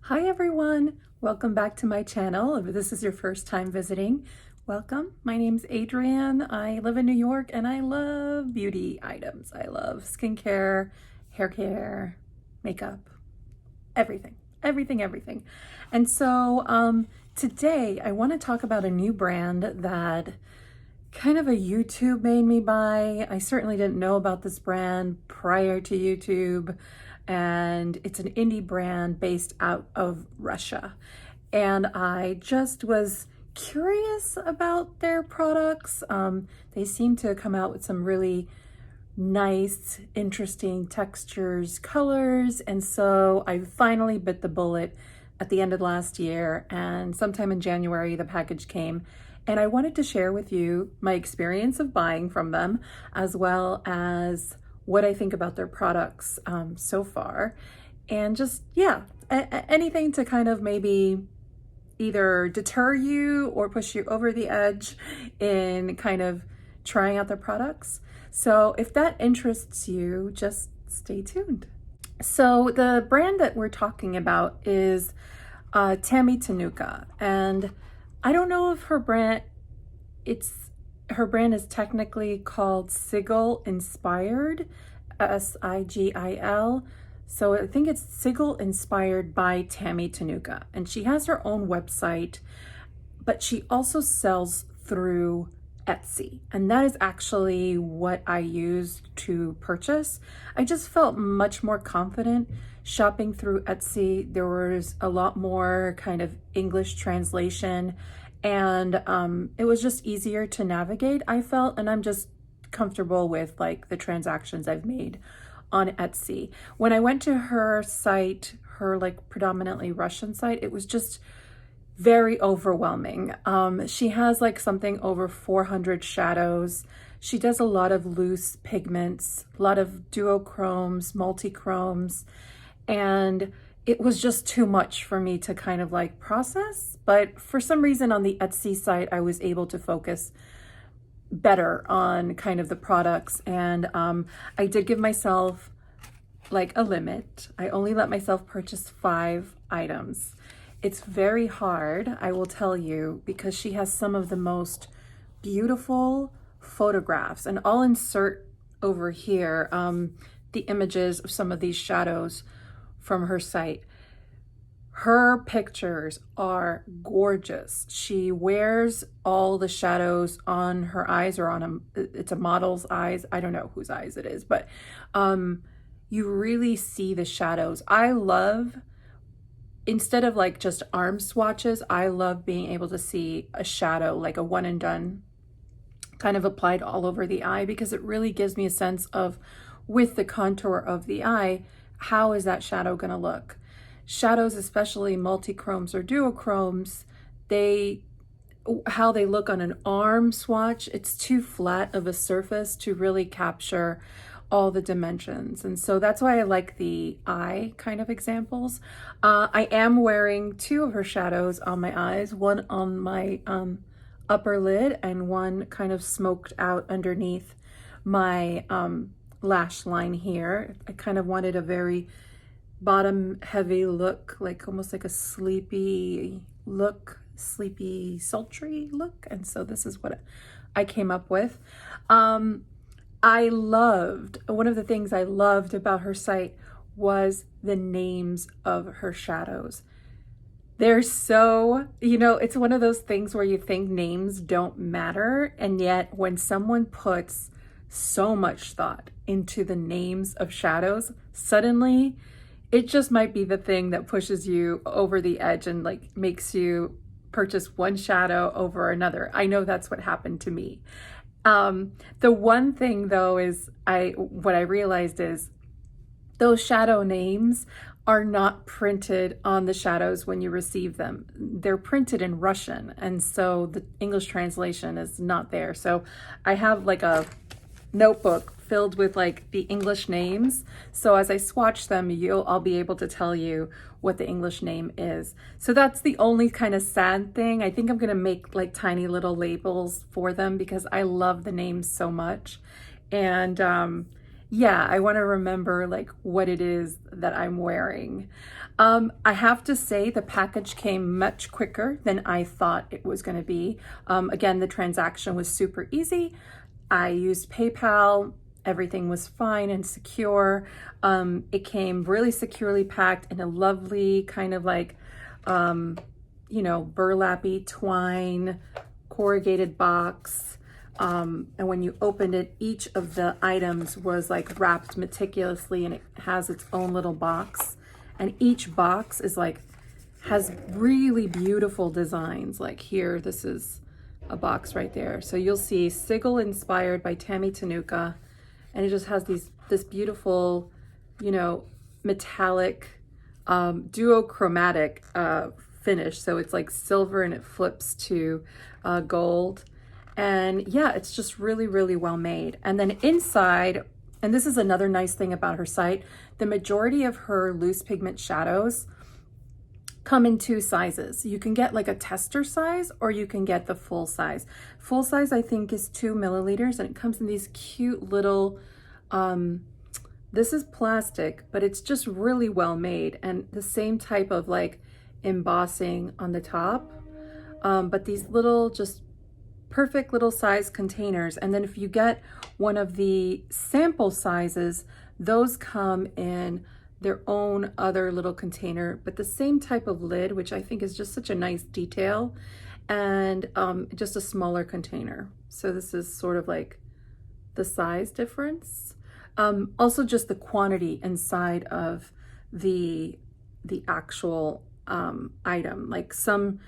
Hi everyone, welcome back to my channel. If this is your first time visiting, welcome. My name's Adrienne. I live in New York and I love beauty items. I love skincare, hair care, makeup, everything. And so today I want to talk about a new brand that kind of a YouTube made me buy. I certainly didn't know about this brand prior to YouTube, and it's an indie brand based out of Russia. And I just was curious about their products. They seem to come out with some really nice, interesting textures, colors, and so I finally bit the bullet at the end of last year, and sometime in January the package came, and I wanted to share with you my experience of buying from them, as well as what I think about their products so far, and just, yeah, anything to kind of maybe either deter you or push you over the edge in kind of trying out their products. So if that interests you, just stay tuned. So the brand that we're talking about is Tammy Tanuka, and I don't know if her brand is technically called Sigil Inspired, Sigil. So I think it's Sigil Inspired by Tammy Tanuka, and she has her own website, but she also sells through Etsy, and that is actually what I used to purchase. I just felt much more confident shopping through Etsy. There was a lot more kind of English translation, and it was just easier to navigate, I felt, and I'm just comfortable with like the transactions I've made on Etsy. When I went to her site, her like predominantly Russian site, it was just very overwhelming. She has like something over 400 shadows. She does a lot of loose pigments, a lot of duochromes, multichromes, and it was just too much for me to kind of like process. But for some reason on the Etsy site, I was able to focus better on kind of the products, and I did give myself like a limit. I only let myself purchase 5 items. It's very hard, I will tell you, because she has some of the most beautiful photographs, and I'll insert over here the images of some of these shadows from her site. Her pictures are gorgeous. She wears all the shadows on her eyes, or on it's a model's eyes. I don't know whose eyes it is, but you really see the shadows. I love, instead of like just arm swatches, I love being able to see a shadow, like a one and done, kind of applied all over the eye, because it really gives me a sense of, with the contour of the eye, how is that shadow gonna look? Shadows, especially multichromes or duochromes, how they look on an arm swatch, it's too flat of a surface to really capture all the dimensions. And so that's why I like the eye kind of examples. I am wearing 2 of her shadows on my eyes, one on my upper lid and one kind of smoked out underneath my lash line here. I kind of wanted a very bottom heavy look, like almost like a sleepy look, sleepy, sultry look. And so this is what I came up with. One of the things I loved about her site was the names of her shadows. They're so, it's one of those things where you think names don't matter, and yet when someone puts so much thought into the names of shadows, suddenly it just might be the thing that pushes you over the edge and like makes you purchase one shadow over another. I know that's what happened to me. The one thing though is what I realized is those shadow names are not printed on the shadows when you receive them. They're printed in Russian, and so the English translation is not there. So I have like a notebook filled with like the English names. So as I swatch them, I'll be able to tell you what the English name is. So that's the only kind of sad thing. I think I'm gonna make like tiny little labels for them because I love the names so much. And yeah, I wanna remember like what it is that I'm wearing. I have to say the package came much quicker than I thought it was going to be. Again, the transaction was super easy. I used PayPal. Everything was fine and secure. It came really securely packed in a lovely kind of like, you know, burlappy twine corrugated box. And when you opened it, each of the items was like wrapped meticulously, and it has its own little box. And each box is like, has really beautiful designs. Like here, this is a box right there. So you'll see Sigil inspired by Tammy Tanuka. And it just has this beautiful, you know, metallic, duochromatic finish. So it's like silver and it flips to gold. And yeah, it's just really, really well made. And then inside, and this is another nice thing about her site, the majority of her loose pigment shadows come in 2 sizes. You can get like a tester size, or you can get the full size. Full size, I think, is 2 milliliters, and it comes in these cute little, this is plastic, but it's just really well made, and the same type of like embossing on the top. But these little, just perfect little size containers. And then if you get one of the sample sizes, those come in their own other little container, but the same type of lid, which I think is just such a nice detail, and just a smaller container. So this is sort of like the size difference. Also just the quantity inside of the actual item. Like some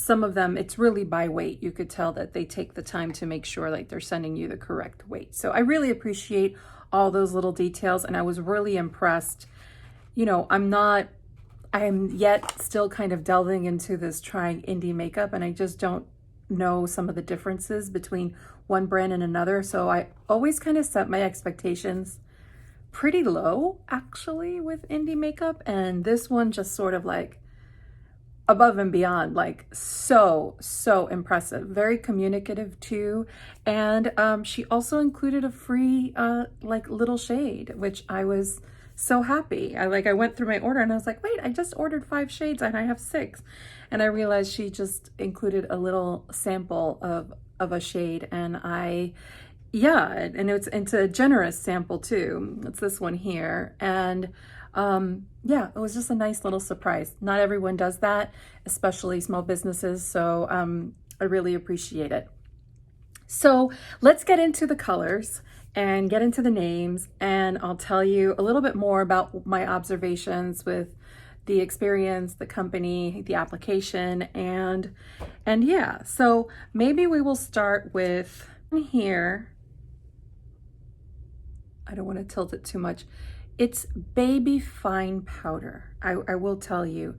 of them, it's really by weight. You could tell that they take the time to make sure like they're sending you the correct weight. So I really appreciate all those little details, and I was really impressed. You know, I'm yet still kind of delving into this trying indie makeup, and I just don't know some of the differences between one brand and another. So I always kind of set my expectations pretty low actually with indie makeup, and this one just sort of like above and beyond, like so impressive, very communicative too. And she also included a free like little shade, which I was so happy. I went through my order and I was like, wait, I just ordered 5 shades and I have 6. And I realized she just included a little sample of a shade, and yeah, and it's a generous sample too. It's this one here. And yeah, it was just a nice little surprise. Not everyone does that, especially small businesses. So I really appreciate it. So let's get into the colors and get into the names, and I'll tell you a little bit more about my observations with the experience, the company, the application, and yeah. So maybe we will start with here. I don't want to tilt it too much. It's baby fine powder. I will tell you,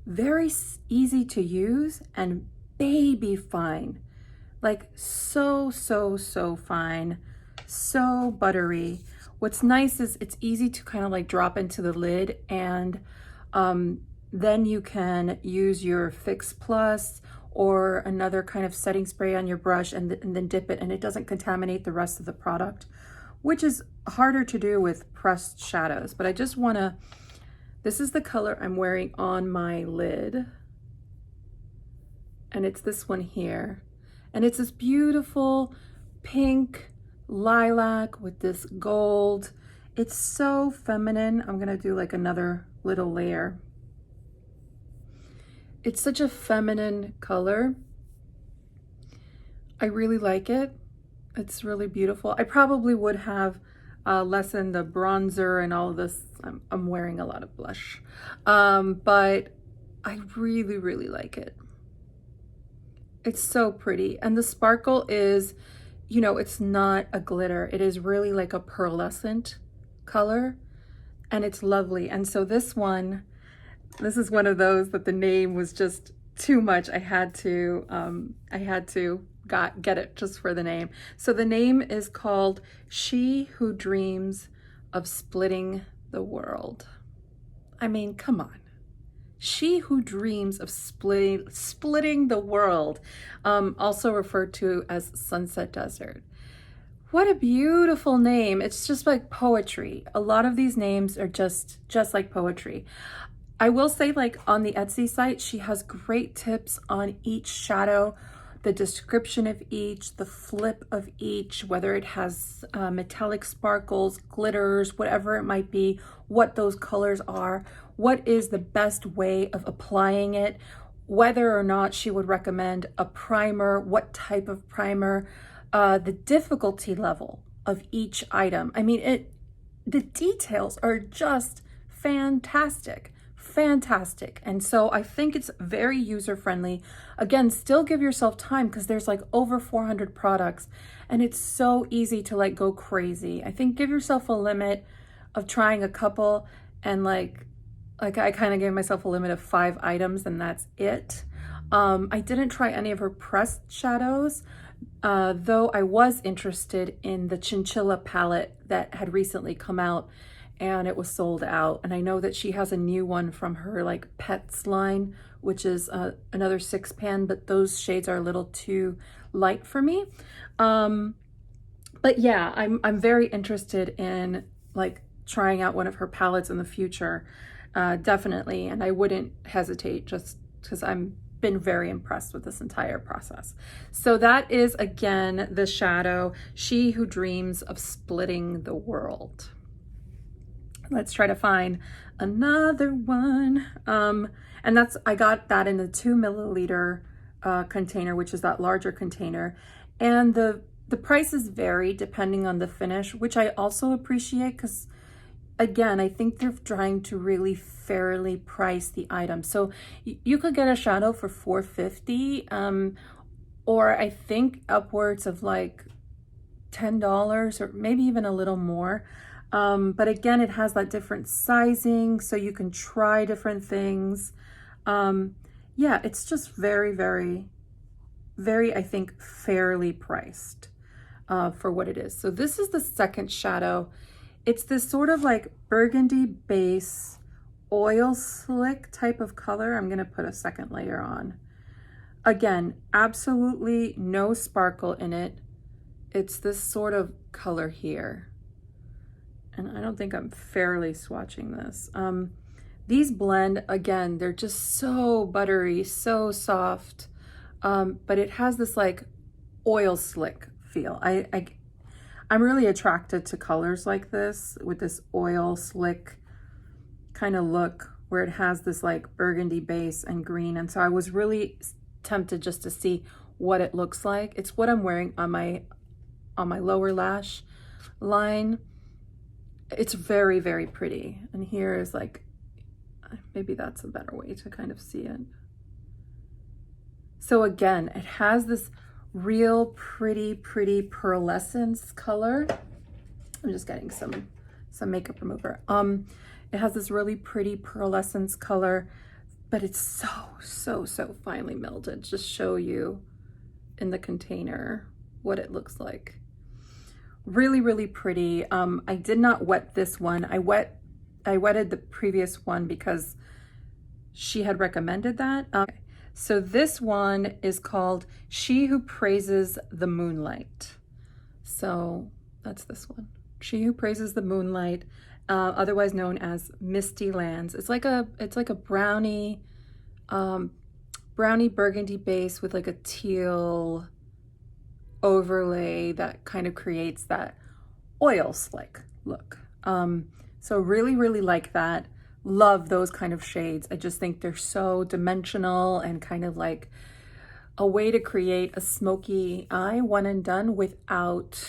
very easy to use and baby fine, like so fine, so buttery. What's nice is it's easy to kind of like drop into the lid, and then you can use your Fix Plus or another kind of setting spray on your brush, and then dip it, and it doesn't contaminate the rest of the product, which is harder to do with pressed shadows. But I just wanna, this is the color I'm wearing on my lid, and it's this one here. And it's this beautiful pink lilac with this gold. It's so feminine. I'm gonna do like another little layer. It's such a feminine color. I really like it. It's really beautiful. I probably would have lessened the bronzer and all of this. I'm wearing a lot of blush, but I really like it. It's so pretty. And the sparkle is, you know, it's not a glitter. It is really like a pearlescent color, and it's lovely. And so this one, this is one of those that the name was just too much. I had to get it just for the name. So the name is called She Who Dreams of Splitting the World. I mean, come on. She who dreams of splitting the world, also referred to as Sunset Desert. What a beautiful name. It's just like poetry. A lot of these names are just like poetry. I will say, like, on the Etsy site, she has great tips on each shadow, the description of each, the flip of each, whether it has metallic sparkles, glitters, whatever it might be, what those colors are, what is the best way of applying it, whether or not she would recommend a primer, what type of primer, the difficulty level of each item. I mean, the details are just fantastic. Fantastic. And so I think it's very user-friendly. Again, still give yourself time because there's like over 400 products and it's so easy to like go crazy. I think give yourself a limit of trying a couple, and like I kind of gave myself a limit of 5 items and that's it. I didn't try any of her pressed shadows, though I was interested in the Chinchilla palette that had recently come out and it was sold out. And I know that she has a new one from her like Pets line, which is another 6-pan, but those shades are a little too light for me. But yeah, I'm very interested in like trying out one of her palettes in the future, definitely. And I wouldn't hesitate just because I'm been very impressed with this entire process. So that is, again, the shadow, She Who Dreams of Splitting the World. Let's try to find another one. And that's, I got that in the 2 milliliter container, which is that larger container. And the prices vary depending on the finish, which I also appreciate because, again, I think they're trying to really fairly price the item. So you could get a shadow for $4.50, or I think upwards of like $10 or maybe even a little more. But again, it has that different sizing, so you can try different things. Yeah, it's just very, very, very, I think, fairly priced for what it is. So this is the second shadow. It's this sort of like burgundy base, oil slick type of color. I'm gonna put a second layer on. Again, absolutely no sparkle in it. It's this sort of color here. And I don't think I'm fairly swatching this. These blend, again, they're just so buttery, so soft, but it has this like oil slick feel. I'm really attracted to colors like this with this oil slick kind of look where it has this like burgundy base and green. And so I was really tempted just to see what it looks like. It's what I'm wearing on my lower lash line. It's very, very pretty. And here is like, maybe that's a better way to kind of see it. So again, it has this real pretty pearlescence color. I'm just getting some makeup remover. It has this really pretty pearlescence color, but it's so finely milled. Just show you in the container what it looks like. Really pretty. I did not wet this one. I wetted the previous one because she had recommended that. So this one is called She Who Praises the Moonlight. So that's this one. She Who Praises the Moonlight, otherwise known as Misty Lands. It's like a brownie burgundy base with like a teal overlay that kind of creates that oil slick look. So really like that. Love those kind of shades. I just think they're so dimensional and kind of like a way to create a smoky eye, one and done, without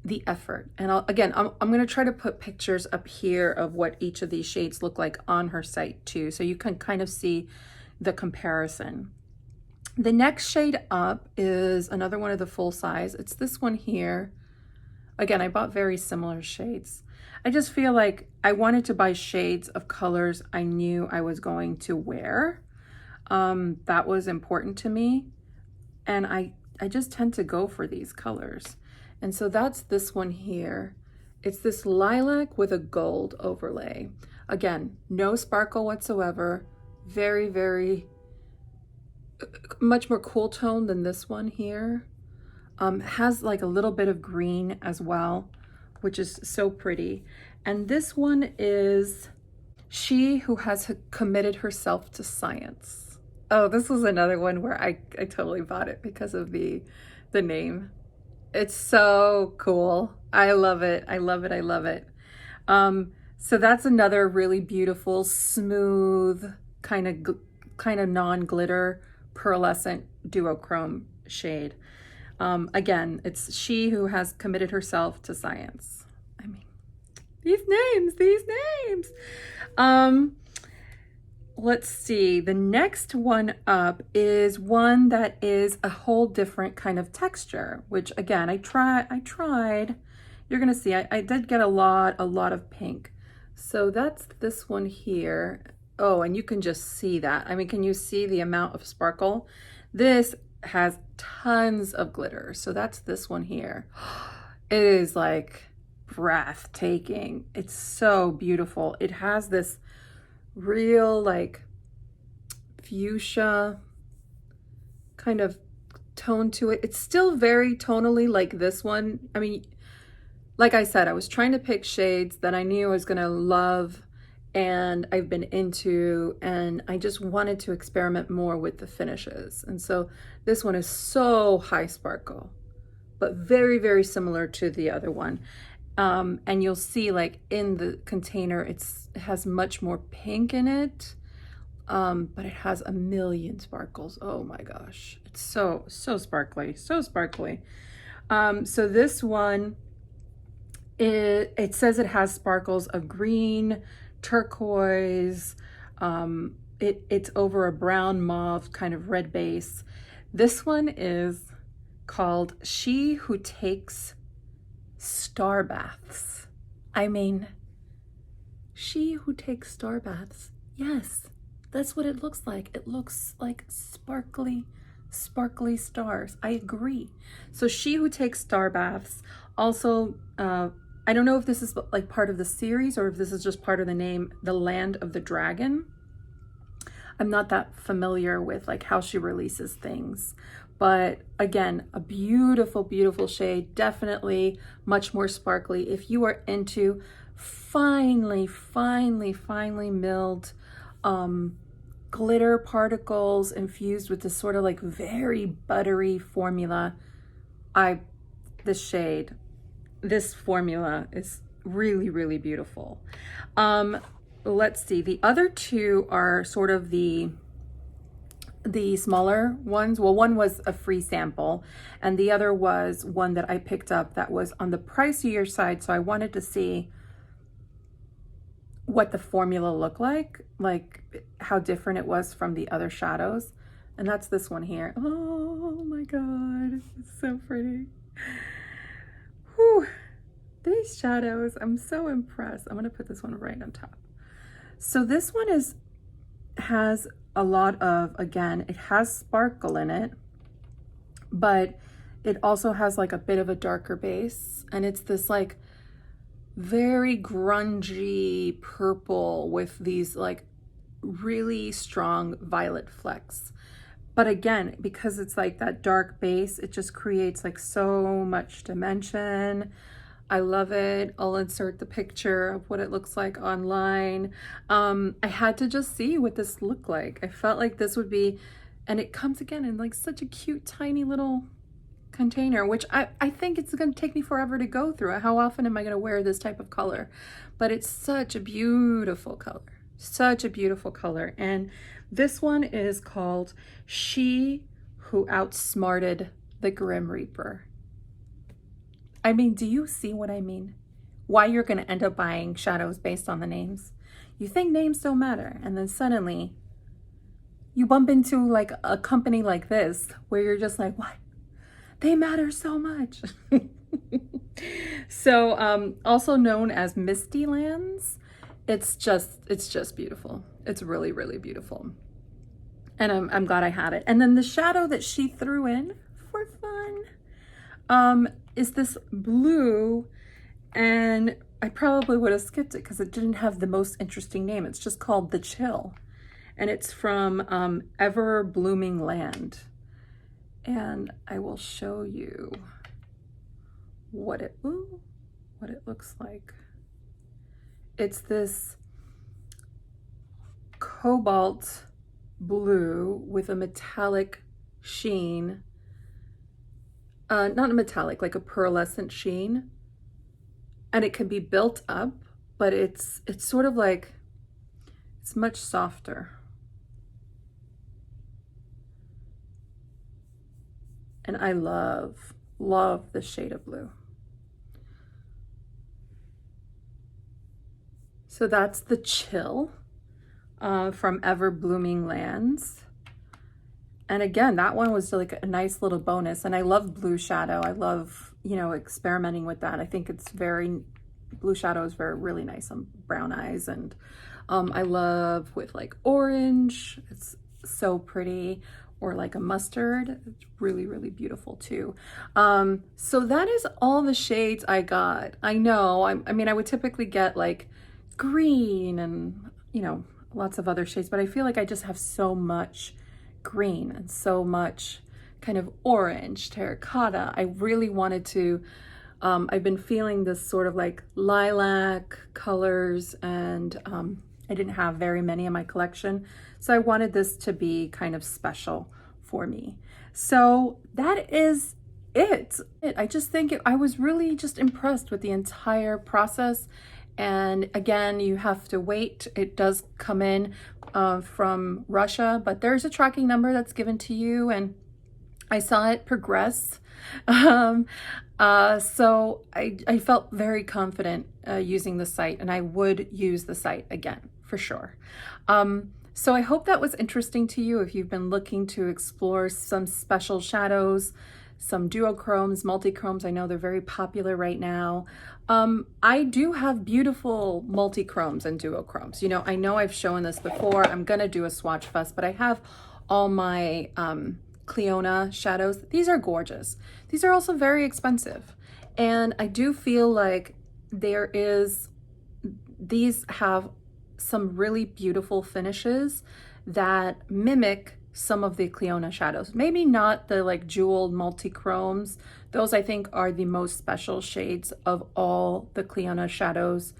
the effort. And I'm going to try to put pictures up here of what each of these shades look like on her site too, so you can kind of see the comparison. The next shade up is another one of the full size. It's this one here. Again, I bought very similar shades. I just feel like I wanted to buy shades of colors I knew I was going to wear. That was important to me. And I just tend to go for these colors. And so that's this one here. It's this lilac with a gold overlay. Again, no sparkle whatsoever. Very much more cool tone than this one here. Has like a little bit of green as well, which is so pretty. And this one is She Who Has Committed Herself to Science. Oh, this was another one where I totally bought it because of the name. It's so cool. I love it. I love it. I love it. So that's another really beautiful, smooth, kind of non-glitter pearlescent duochrome shade. Again, it's She Who Has Committed Herself to Science. I mean, these names. Let's see. The next one up is one that is a whole different kind of texture, which again, I tried. You're gonna see, I did get a lot of pink. So that's this one here. Oh, and you can just see that. I mean, can you see the amount of sparkle? This has tons of glitter. So that's this one here. It is like breathtaking. It's so beautiful. It has this real like fuchsia kind of tone to it. It's still very tonally like this one. I mean, like I said, I was trying to pick shades that I knew I was gonna love and I've been into, and I just wanted to experiment more with the finishes. And so this one is so high sparkle, but very, very similar to the other one. And you'll see like in the container, it has much more pink in it, but it has a million sparkles. Oh my gosh, it's so sparkly, so sparkly. So this one, it says it has sparkles of green, turquoise, it's over a brown mauve kind of red base. This one is called She Who Takes Star Baths. I mean, She Who Takes Star Baths. Yes, that's what it looks like. It looks like sparkly stars. I agree. So She Who Takes Star Baths. Also, I don't know if this is like part of the series or if this is just part of the name, The Land of the Dragon. I'm not that familiar with like how she releases things, but again, a beautiful, beautiful shade. Definitely much more sparkly. If you are into finely milled glitter particles infused with this sort of like very buttery formula, this formula is really, really beautiful. Let's see, the other two are sort of the smaller ones. Well, one was a free sample and the other was one that I picked up that was on the pricier side. So I wanted to see what the formula looked like how different it was from the other shadows. And that's this one here. Oh my God, it's so pretty. Whew. These shadows, I'm so impressed. I'm gonna put this one right on top. So this one has a lot of, again, it has sparkle in it, but it also has like a bit of a darker base. And it's this like very grungy purple with these like really strong violet flecks. But again, because it's like that dark base, it just creates like so much dimension. I love it. I'll insert the picture of what it looks like online. I had to just see what this looked like. I felt like this would be, and it comes again in like such a cute, tiny little container, which I think it's gonna take me forever to go through it. How often am I gonna wear this type of color? But it's such a beautiful color, such a beautiful color. And this one is called She Who Outsmarted the Grim Reaper. I mean, do you see what I mean? Why you're going to end up buying shadows based on the names. You think names don't matter, and then suddenly you bump into like a company like this where you're just like, what? They matter so much. So also known as Misty Lands, it's just beautiful. It's really, really beautiful. And I'm glad I had it. And then the shadow that she threw in for fun is this blue, and I probably would have skipped it because it didn't have the most interesting name. It's just called The Chill, and it's from Ever Blooming Land. and I will show you what it looks like. It's this cobalt blue with a metallic sheen, not a metallic, like a pearlescent sheen, and it can be built up, but it's sort of like, it's much softer. And I love the shade of blue. So that's the Chill from Ever Blooming Lands. And again, that one was like a nice little bonus. And I love blue shadow. I love, you know, experimenting with that. I think it's blue shadow is really nice on brown eyes. And I love with like orange, it's so pretty, or like a mustard, it's really, really beautiful too. So that is all the shades I got. I know, I mean, I would typically get like green and, you know, lots of other shades, but I feel like I just have so much green and so much kind of orange, terracotta. I really wanted to, I've been feeling this sort of like lilac colors, and I didn't have very many in my collection. So I wanted this to be kind of special for me. So that is it. I just think I was really just impressed with the entire process. And again, you have to wait. It does come in from Russia, but there's a tracking number that's given to you, and I saw it progress. So I felt very confident using the site, and I would use the site again for sure. So I hope that was interesting to you if you've been looking to explore some special shadows, some duochromes, multichromes. I know they're very popular right now. I do have beautiful multichromes and duochromes. You know I've shown this before. I'm gonna do a swatch fest, but I have all my Cleona shadows. These are gorgeous. These are also very expensive. And I do feel like these have some really beautiful finishes that mimic some of the Cleona shadows. Maybe not the like jeweled multichromes. Those I think are the most special shades of all the Cleona shadows,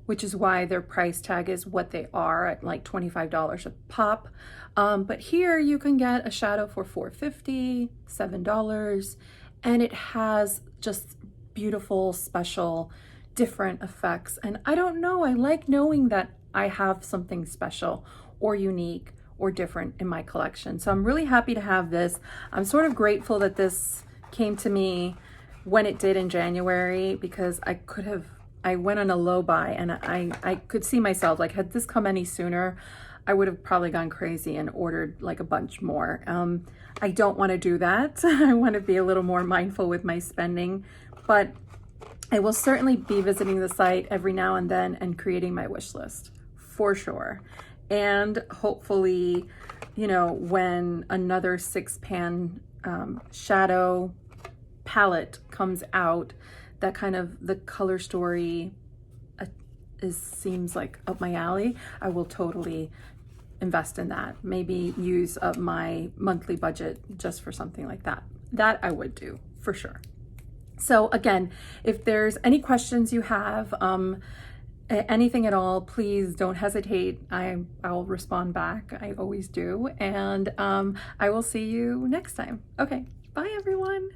which is why their price tag is what they are at like $25 a pop. But here you can get a shadow for $4.50, $7, and it has just beautiful, special, different effects. And I don't know, I like knowing that I have something special or unique or different in my collection. So I'm really happy to have this. I'm sort of grateful that this came to me when it did in January, because I went on a low buy, and I could see myself, like, had this come any sooner, I would have probably gone crazy and ordered like a bunch more. I don't want to do that. I want to be a little more mindful with my spending, but I will certainly be visiting the site every now and then and creating my wish list for sure. And hopefully, you know, when another 6-pan shadow palette comes out, that kind of the color story seems like up my alley, I will totally invest in that. Maybe use up my monthly budget just for something like that. That I would do for sure. So again, if there's any questions you have, anything at all, please don't hesitate. I'll respond back. I always do. And I will see you next time. Okay, bye everyone.